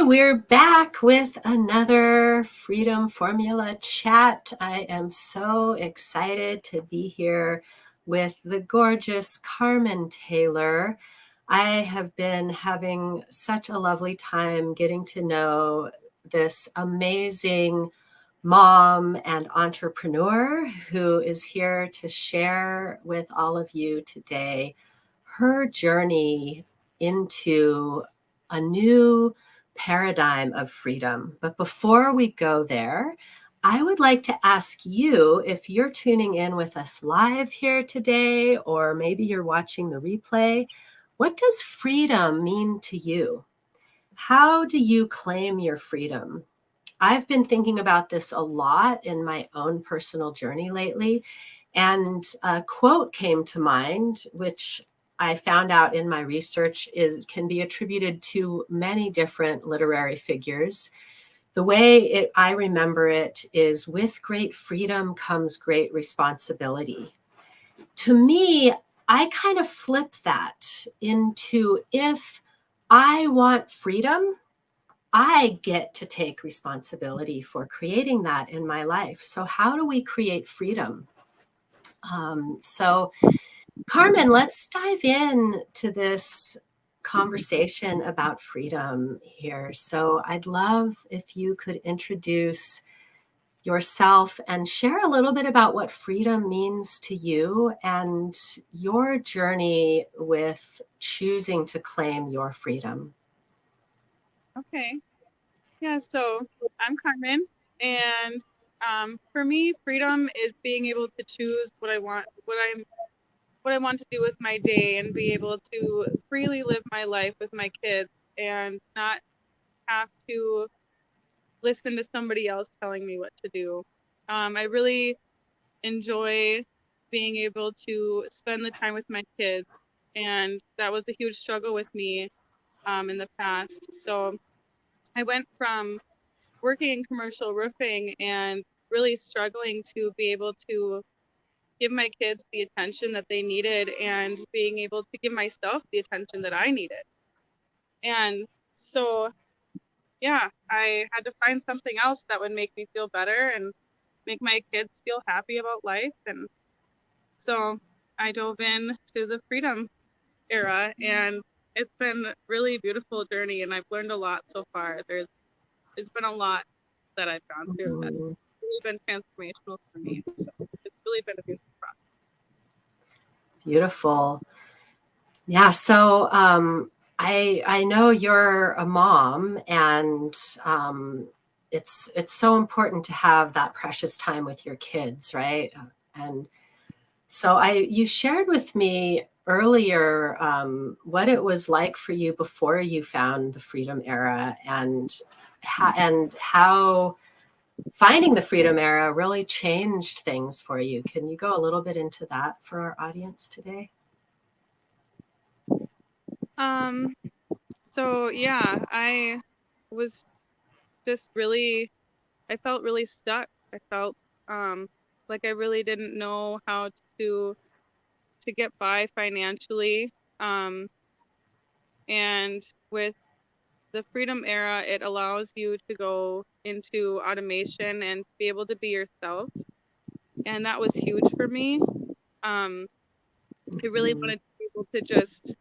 we're back with another Freedom Formula chat. I am so excited to be here with the gorgeous Carmen Taylor. I have been having such a lovely time getting to know this amazing mom and entrepreneur who is here to share with all of you today her journey into a new paradigm of freedom. But before we go there, I would like to ask you, if you're tuning in with us live here today, or maybe you're watching the replay, what does freedom mean to you? How do you claim your freedom? I've been thinking about this a lot in my own personal journey lately, and a quote came to mind, which I found out in my research can be attributed to many different literary figures. The way I remember it is, with great freedom comes great responsibility. To me, I kind of flip that into, if I want freedom, I get to take responsibility for creating that in my life. So how do we create freedom? So Carmen, let's dive in to this conversation about freedom here. So I'd love if you could introduce yourself and share a little bit about what freedom means to you and your journey with choosing to claim your freedom. Okay. Yeah, so I'm Carmen, and for me, freedom is being able to choose what I want to do with my day, and be able to freely live my life with my kids, and not have to listen to somebody else telling me what to do. I really enjoy being able to spend the time with my kids, and that was a huge struggle with me in the past. So I went from working in commercial roofing and really struggling to be able to give my kids the attention that they needed, and being able to give myself the attention that I needed. And so, yeah, I had to find something else that would make me feel better and make my kids feel happy about life. And so I dove in to the freedom era, and it's been a really beautiful journey, and I've learned a lot so far. There's been a lot that I've gone through that's really been transformational for me. So it's really been a beautiful process. Beautiful. Yeah. So I know you're a mom, and it's so important to have that precious time with your kids, right? And so you shared with me earlier what it was like for you before you found the freedom era, and how finding the freedom era really changed things for you. Can you go a little bit into that for our audience today? Um, so yeah, was just really, I felt really stuck. I felt like I really didn't know how to get by financially. Um, and with the freedom era, it allows you to go into automation and be able to be yourself. And that was huge for me. Um, I really wanted to be able to just,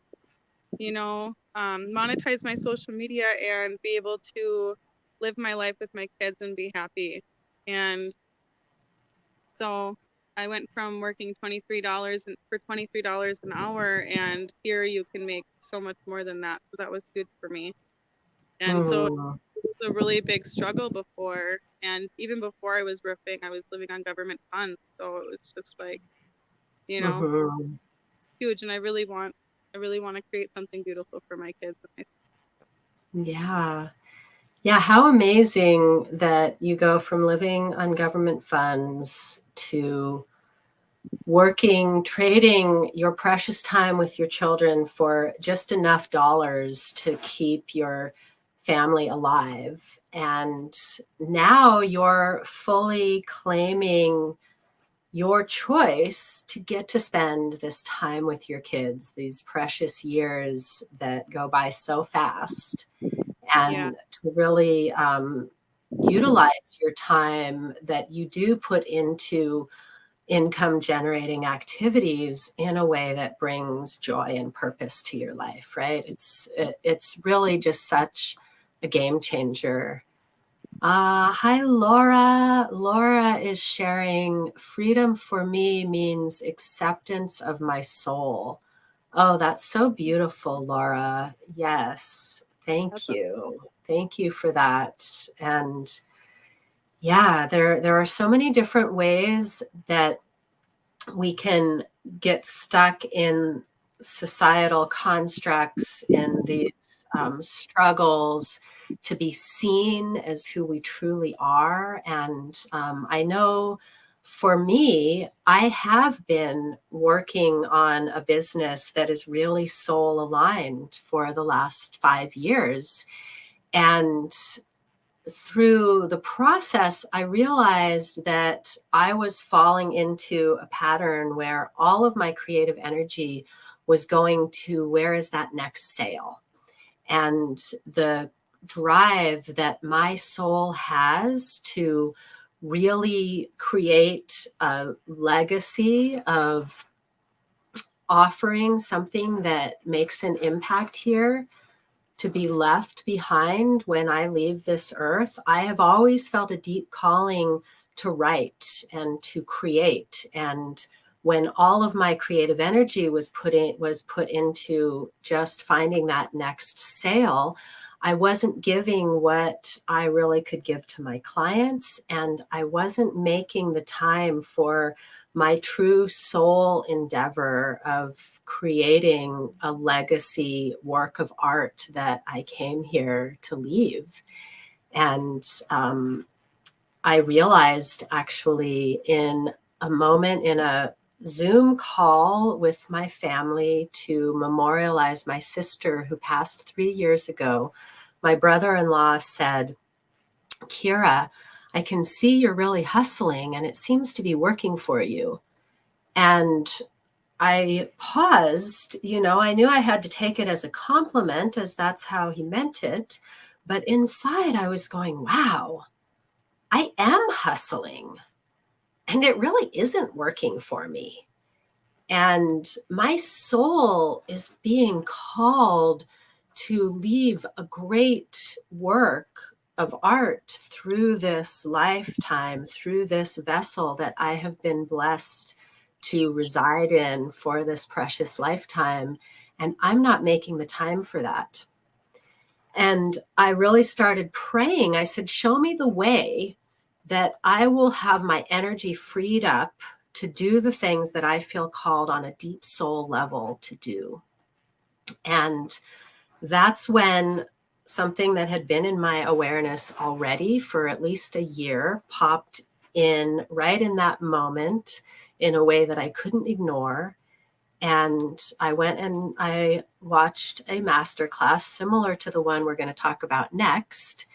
monetize my social media and be able to live my life with my kids and be happy. And so I went from working $23 an hour, and here you can make so much more than that. So that was huge for me. And so it Mm. was a really big struggle before. And even before I was roofing, I was living on government funds. So it was just like, you know, Mm-hmm. huge. And I really want to create something beautiful for my kids. Yeah. Yeah. How amazing that you go from living on government funds to trading your precious time with your children for just enough dollars to keep your family alive. And now you're fully claiming your choice to get to spend this time with your kids, these precious years that go by so fast. Yeah. and to really utilize your time that you do put into income generating activities in a way that brings joy and purpose to your life, right? It's really just such a game changer. Hi, Laura. Laura is sharing freedom for me means acceptance of my soul. Oh, that's so beautiful, Laura. Yes. That's Thank a, you. Thank you for that. And yeah, there are so many different ways that we can get stuck in societal constructs, in these struggles to be seen as who we truly are. And I know for me, I have been working on a business that is really soul aligned for the last 5 years. And through the process, I realized that I was falling into a pattern where all of my creative energy was going to where is that next sale? And the drive that my soul has to really create a legacy of offering something that makes an impact here to be left behind when I leave this earth. I have always felt a deep calling to write and to create. And when all of my creative energy was put into just finding that next sale, I wasn't giving what I really could give to my clients, and I wasn't making the time for my true soul endeavor of creating a legacy work of art that I came here to leave. And I realized actually in a moment in a Zoom call with my family to memorialize my sister who passed 3 years ago, my brother in law said, Kira, I can see you're really hustling and it seems to be working for you. And I paused, I knew I had to take it as a compliment, as that's how he meant it. But inside, I was going, wow, I am hustling and it really isn't working for me. And my soul is being called to leave a great work of art through this lifetime, through this vessel that I have been blessed to reside in for this precious lifetime. And I'm not making the time for that. And I really started praying. I said, show me the way that I will have my energy freed up to do the things that I feel called on a deep soul level to do. And that's when something that had been in my awareness already for at least a year popped in right in that moment in a way that I couldn't ignore. And I went and I watched a masterclass similar to the one we're going to talk about next,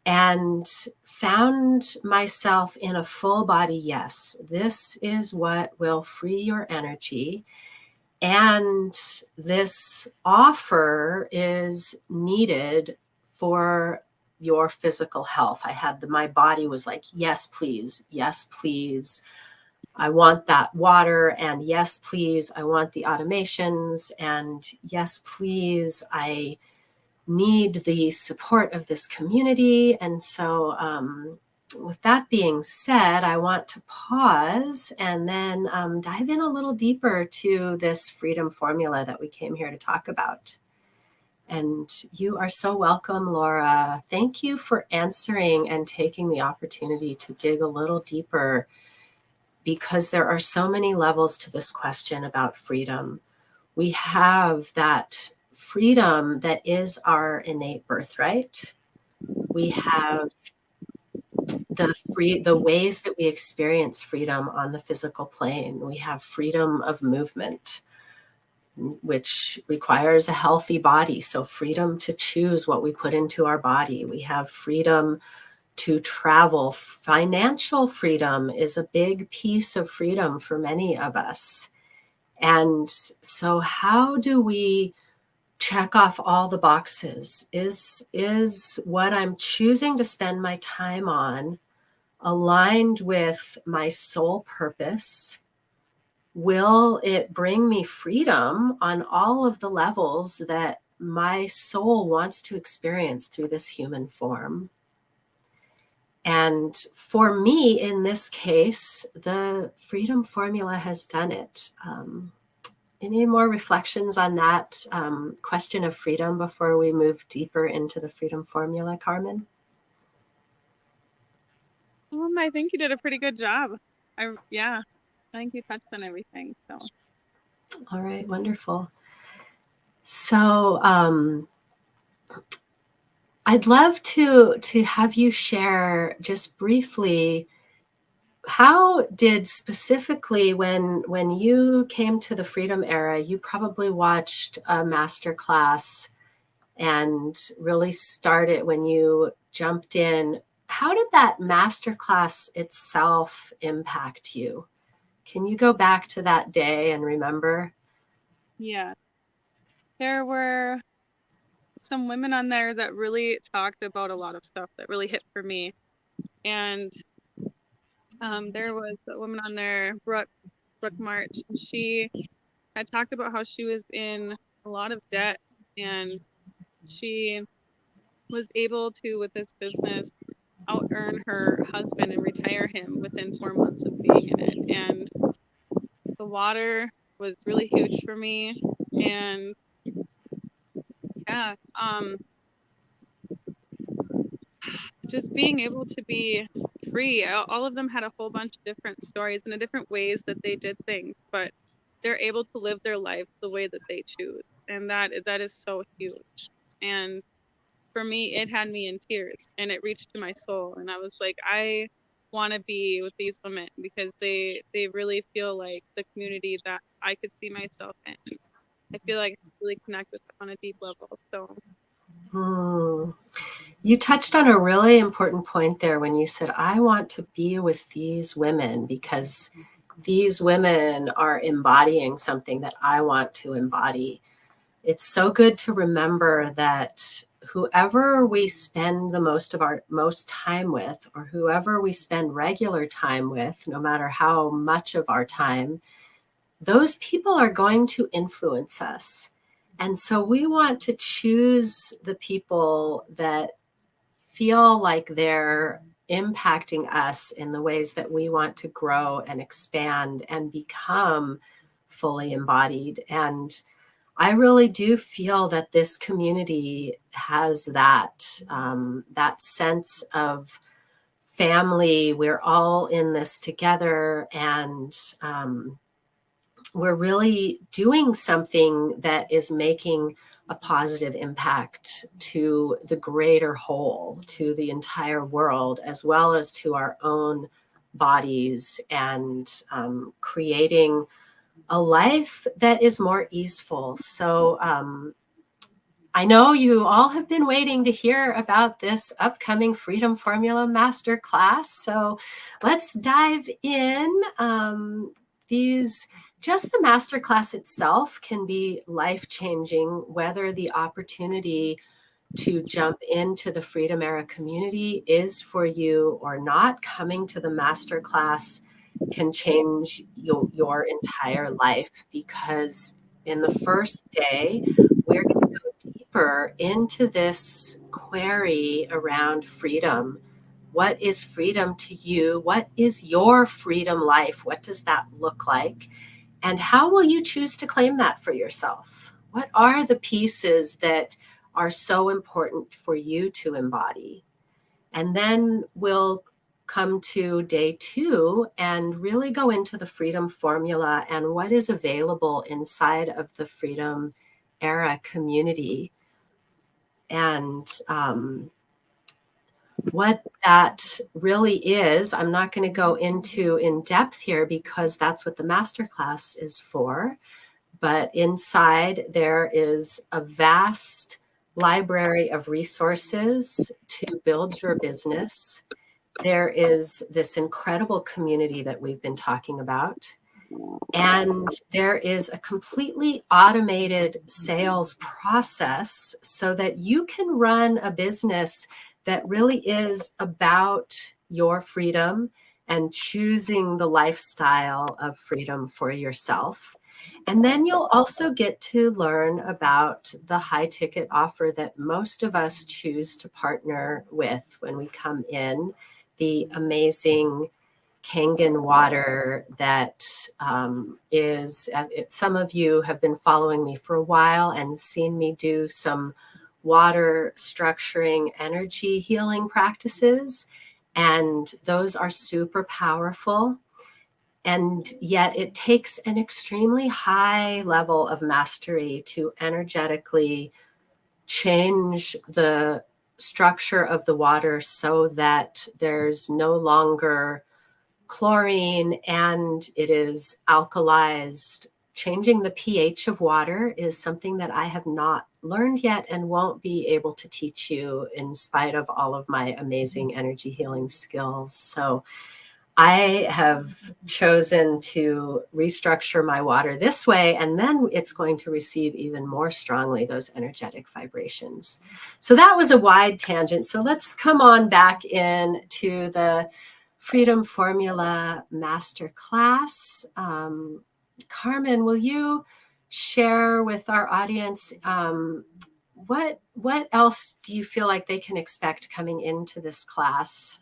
and found myself in a full body yes. This is what will free your energy. And this offer is needed for your physical health. My body was like, yes, please. Yes, please. I want that water. And yes, please. I want the automations. And yes, please. I need the support of this community. And so, with that being said, I want to pause and then dive in a little deeper to this freedom formula that we came here to talk about. And you are so welcome, Laura. Thank you for answering and taking the opportunity to dig a little deeper, because there are so many levels to this question about freedom. We have that freedom that is our innate birthright. We have the ways that we experience freedom on the physical plane. We have freedom of movement, which requires a healthy body. So freedom to choose what we put into our body. We have freedom to travel. Financial freedom is a big piece of freedom for many of us. And so how do we check off all the boxes. Is what I'm choosing to spend my time on aligned with my soul purpose? Will it bring me freedom on all of the levels that my soul wants to experience through this human form? And for me, in this case, the freedom formula has done it. Any more reflections on that question of freedom before we move deeper into the freedom formula, Carmen? I think you did a pretty good job. Yeah, I think you touched on everything. So All right, wonderful. So I'd love to have you share just briefly, how did specifically when you came to the freedom era, you probably watched a masterclass and really started when you jumped in. How did that masterclass itself impact you? Can you go back to that day and remember? yeah, there were some women on there that really talked about a lot of stuff that really hit for me. And there was a woman on there, Brooke March. She had talked about how she was in a lot of debt, and she was able to, with this business, out earn her husband and retire him within 4 months of being in it. And the water was really huge for me. And yeah, just being able to be free. All of them had a whole bunch of different stories and the different ways that they did things, but they're able to live their life the way that they choose, and that is so huge. And for me, it had me in tears, and it reached to my soul, and I was like, I want to be with these women because they really feel like the community that I could see myself in. I feel like I really connect with them on a deep level. So Hmm. You touched on a really important point there when you said, I want to be with these women because these women are embodying something that I want to embody. It's so good to remember that whoever we spend the most of our most time with, or whoever we spend regular time with, no matter how much of our time, those people are going to influence us. And so we want to choose the people that feel like they're impacting us in the ways that we want to grow and expand and become fully embodied. And I really do feel that this community has that sense of family. We're all in this together, and we're really doing something that is making a positive impact to the greater whole, to the entire world, as well as to our own bodies, and creating a life that is more easeful. So I know you all have been waiting to hear about this upcoming Freedom Formula Masterclass. So let's dive in. Just the masterclass itself can be life-changing, whether the opportunity to jump into the Freedom Era community is for you or not. Coming to the masterclass can change your entire life, because in the first day, we're going to go deeper into this query around freedom. What is freedom to you? What is your freedom life? What does that look like? And how will you choose to claim that for yourself? What are the pieces that are so important for you to embody? And then we'll come to day 2 and really go into the freedom formula and what is available inside of the Freedom Era community. And what that really is, I'm not going to go into in depth here because that's what the masterclass is for. But inside there is a vast library of resources to build your business. There is this incredible community that we've been talking about. And there is a completely automated sales process so that you can run a business that really is about your freedom and choosing the lifestyle of freedom for yourself. And then you'll also get to learn about the high ticket offer that most of us choose to partner with when we come in, the amazing Kangen water that some of you have been following me for a while and seen me do some water structuring energy healing practices. And those are super powerful. And yet it takes an extremely high level of mastery to energetically change the structure of the water so that there's no longer chlorine and it is alkalized. Changing the pH of water is something that I have not learned yet and won't be able to teach you in spite of all of my amazing energy healing skills. So I have chosen to restructure my water this way, and then it's going to receive even more strongly those energetic vibrations. So that was a wide tangent. So let's come on back in to the Freedom Formula Masterclass. Carmen, will you share with our audience what else do you feel like they can expect coming into this class?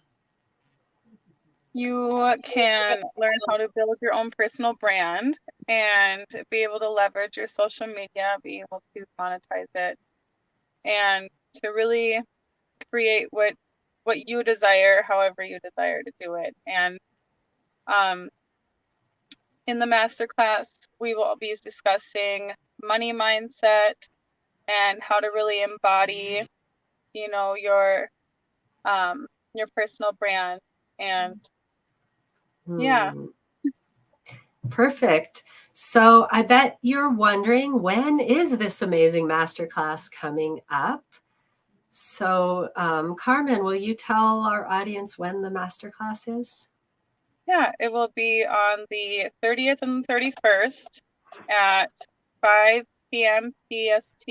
You can learn how to build your own personal brand and be able to leverage your social media, be able to monetize it, and to really create what you desire, however you desire to do it. And in the masterclass, we will be discussing money mindset and how to really embody, your personal brand. And yeah. Perfect. So I bet you're wondering, when is this amazing masterclass coming up? So Carmen, will you tell our audience when the masterclass is? Yeah, it will be on the 30th and 31st at 5 p.m. PST,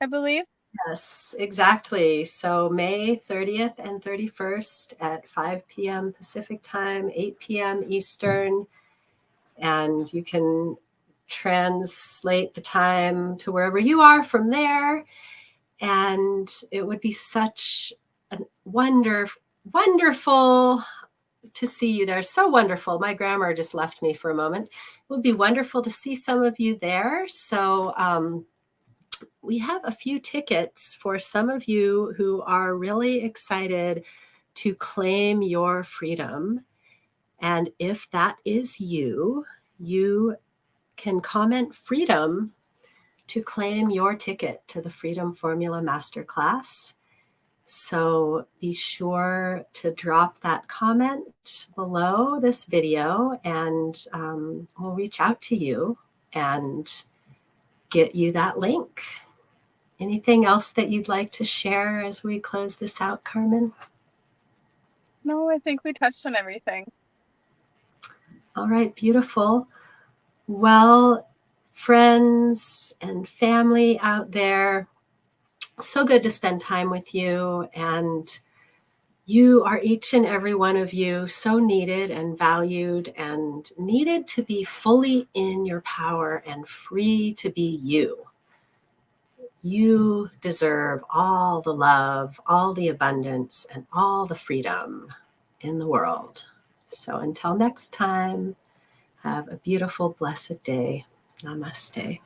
I believe. Yes, exactly. So May 30th and 31st at 5 p.m. Pacific time, 8 p.m. Eastern. And you can translate the time to wherever you are from there. And it would be such a wonderful to see you there. So wonderful. My grammar just left me for a moment. It would be wonderful to see some of you there. So we have a few tickets for some of you who are really excited to claim your freedom. And if that is you, you can comment freedom to claim your ticket to the Freedom Formula Masterclass. So be sure to drop that comment below this video and we'll reach out to you and get you that link. Anything else that you'd like to share as we close this out, Carmen? No, I think we touched on everything. All right, beautiful. Well, friends and family out there, so good to spend time with you. And you are, each and every one of you, so needed and valued and needed to be fully in your power and free to be you. You deserve all the love, all the abundance, and all the freedom in the world. So until next time, have a beautiful, blessed day. Namaste.